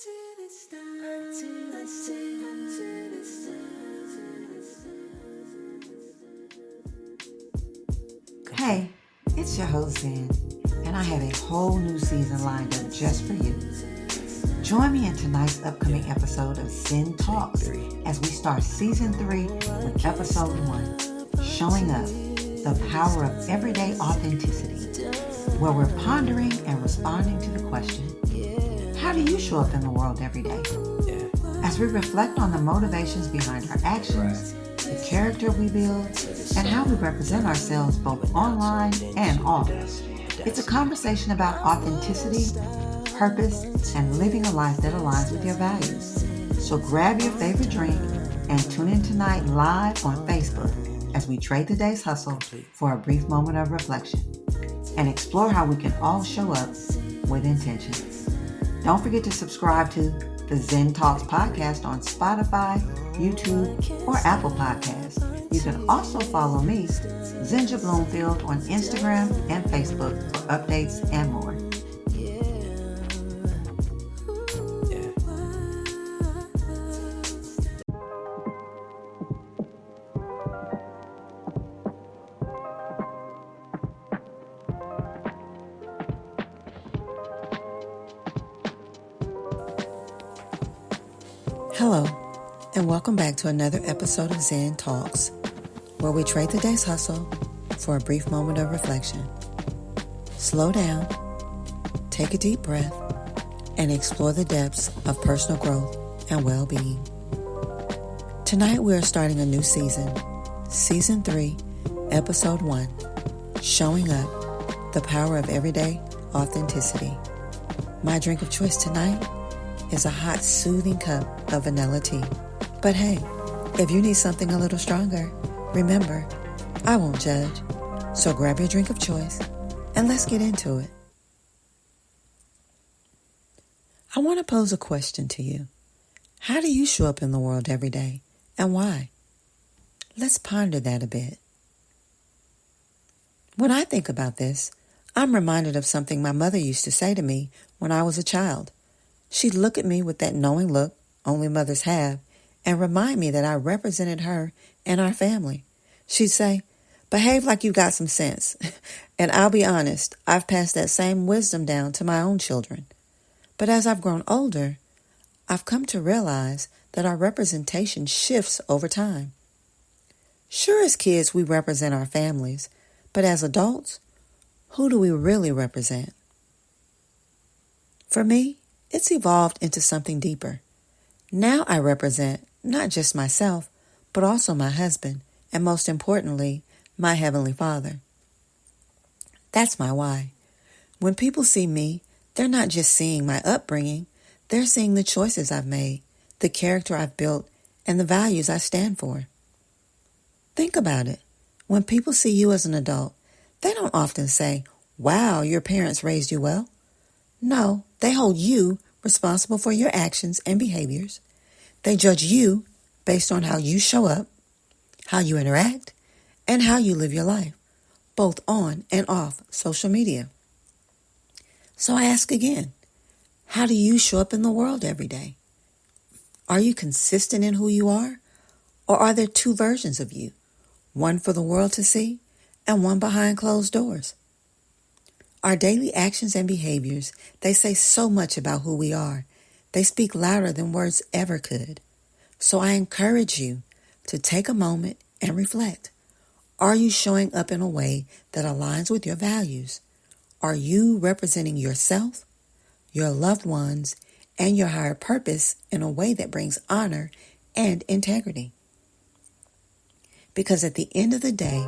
Hey, it's your host Zen, and I have a whole new season lined up just for you. Join me in tonight's upcoming episode of Zen Talks as we start season 3 with episode 1, Showing Up, the Power of Everyday Authenticity, where we're pondering and responding to the question, how do you show up in the world every day? As we reflect on the motivations behind our actions, the character we build, and how we represent ourselves both online and off. It's a conversation about authenticity, purpose, and living a life that aligns with your values. So grab your favorite drink and tune in tonight live on Facebook as we trade the day's hustle for a brief moment of reflection and explore how we can all show up with intention. Don't forget to subscribe to the Zen Talks podcast on Spotify, YouTube, or Apple Podcasts. You can also follow me, Zenja Bloomfield, on Instagram and Facebook for updates and more. Hello, and welcome back to another episode of Zen Talks, where we trade the day's hustle for a brief moment of reflection. Slow down, take a deep breath, and explore the depths of personal growth and well-being. Tonight we are starting a new season, Season 3, Episode 1, Showing Up, the Power of Everyday Authenticity. My drink of choice tonight is a hot, soothing cup of vanilla tea. But hey, if you need something a little stronger, remember, I won't judge. So grab your drink of choice and let's get into it. I want to pose a question to you. How do you show up in the world every day and why? Let's ponder that a bit. When I think about this, I'm reminded of something my mother used to say to me when I was a child. She'd look at me with that knowing look only mothers have and remind me that I represented her and our family. She'd say, behave like you got some sense. And I'll be honest, I've passed that same wisdom down to my own children. But as I've grown older, I've come to realize that our representation shifts over time. Sure, as kids, we represent our families, but as adults, who do we really represent? For me, it's evolved into something deeper. Now I represent not just myself, but also my husband, and most importantly, my Heavenly Father. That's my why. When people see me, they're not just seeing my upbringing, they're seeing the choices I've made, the character I've built, and the values I stand for. Think about it. When people see you as an adult, they don't often say, wow, your parents raised you well. No, they hold you responsible for your actions and behaviors. They judge you based on how you show up, how you interact, and how you live your life, both on and off social media. So I ask again, how do you show up in the world every day? Are you consistent in who you are? Or are there two versions of you, one for the world to see and one behind closed doors? Our daily actions and behaviors, they say so much about who we are. They speak louder than words ever could. So I encourage you to take a moment and reflect. Are you showing up in a way that aligns with your values? Are you representing yourself, your loved ones, and your higher purpose in a way that brings honor and integrity? Because at the end of the day,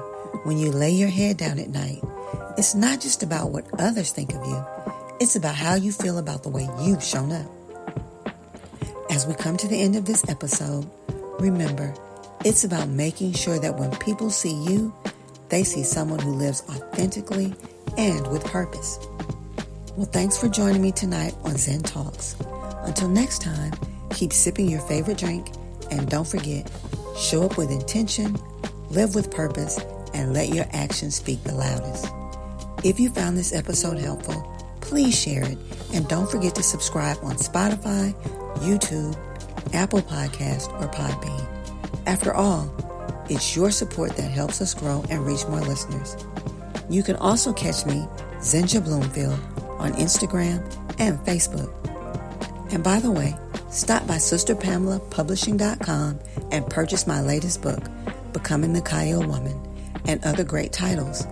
when you lay your head down at night, it's not just about what others think of you. It's about how you feel about the way you've shown up. As we come to the end of this episode, remember, it's about making sure that when people see you, they see someone who lives authentically and with purpose. Well, thanks for joining me tonight on Zen Talks. Until next time, keep sipping your favorite drink, and don't forget, show up with intention, live with purpose, and let your actions speak the loudest. If you found this episode helpful, please share it. And don't forget to subscribe on Spotify, YouTube, Apple Podcasts, or Podbean. After all, it's your support that helps us grow and reach more listeners. You can also catch me, Zenja Bloomfield, on Instagram and Facebook. And by the way, stop by SisterPamelaPublishing.com and purchase my latest book, Becoming the Kyle Woman, and other great titles.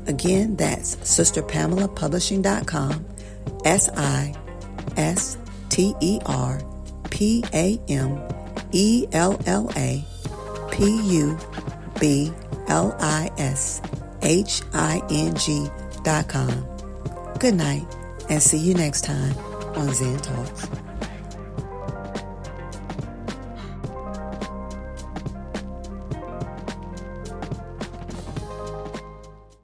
Again, that's SisterPamelaPublishing.com, SisterPamelaPublishing.com. Good night, and see you next time on Zen Talks.